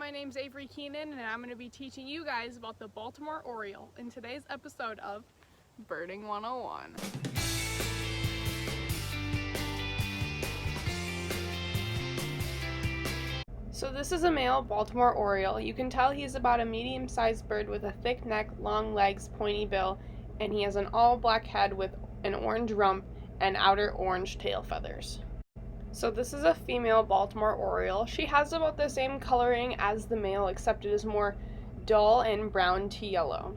my name's Avery Keenan, and I'm going to be teaching you guys about the Baltimore Oriole in today's episode of Birding 101. So this is a male Baltimore Oriole. You can tell he's about a medium-sized bird with a thick neck, long legs, pointy bill, and he has an all-black head with an orange rump and outer orange tail feathers. So this is a female Baltimore Oriole. She has about the same coloring as the male, except it is more dull and brown to yellow.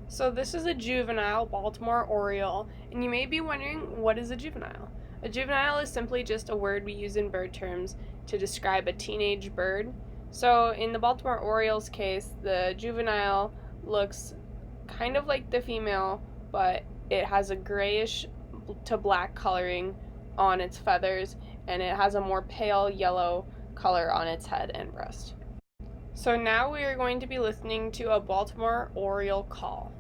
So this is a juvenile Baltimore Oriole, and you may be wondering, what is a juvenile? A juvenile is simply just a word we use in bird terms to describe a teenage bird. So in the Baltimore Oriole's case, the juvenile looks kind of like the female, but it has a grayish to black coloring on its feathers, and it has a more pale yellow color on its head and breast. So now we are going to be listening to a Baltimore Oriole call.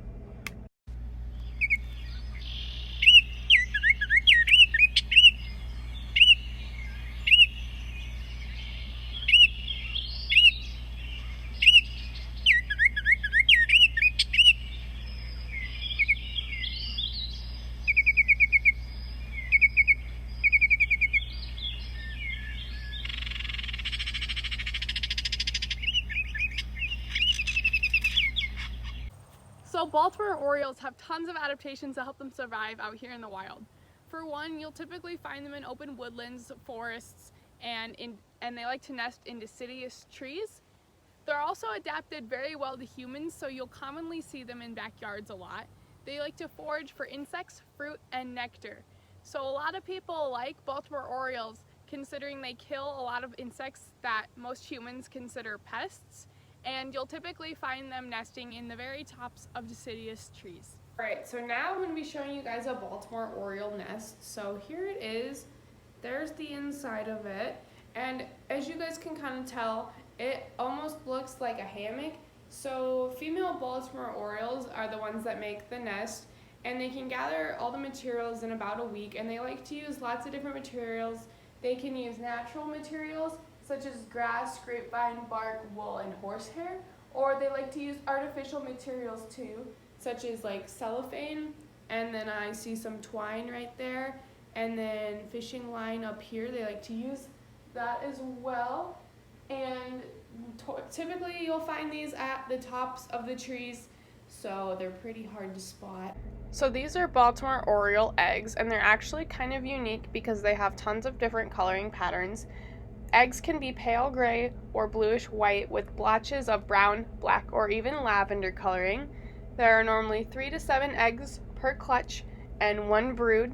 So Baltimore Orioles have tons of adaptations to help them survive out here in the wild. For one, you'll typically find them in open woodlands, forests, and they like to nest in deciduous trees. They're also adapted very well to humans, so you'll commonly see them in backyards a lot. They like to forage for insects, fruit, and nectar. So a lot of people like Baltimore Orioles, considering they kill a lot of insects that most humans consider pests. And you'll typically find them nesting in the very tops of deciduous trees. Alright, so now I'm going to be showing you guys a Baltimore Oriole nest. So here it is. There's the inside of it. And as you guys can kind of tell, it almost looks like a hammock. So female Baltimore Orioles are the ones that make the nest, and they can gather all the materials in about a week, and they like to use lots of different materials. They can use natural materials, such as grass, grapevine, bark, wool, and horsehair, or they like to use artificial materials too, such as like cellophane, and then I see some twine right there, and then fishing line up here. They like to use that as well, and typically you'll find these at the tops of the trees, so they're pretty hard to spot. So these are Baltimore Oriole eggs, and they're actually kind of unique because they have tons of different coloring patterns. Eggs can be pale gray or bluish white with blotches of brown, black, or even lavender coloring. There are normally 3 to 7 eggs per clutch and 1 brood.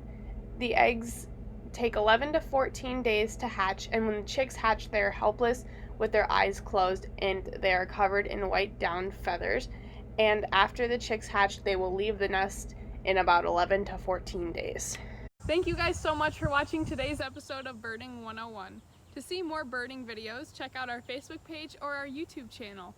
The eggs take 11 to 14 days to hatch, and when the chicks hatch, they are helpless with their eyes closed and they are covered in white down feathers. And after the chicks hatch, they will leave the nest in about 11 to 14 days. Thank you guys so much for watching today's episode of Birding 101. To see more birding videos, check out our Facebook page or our YouTube channel.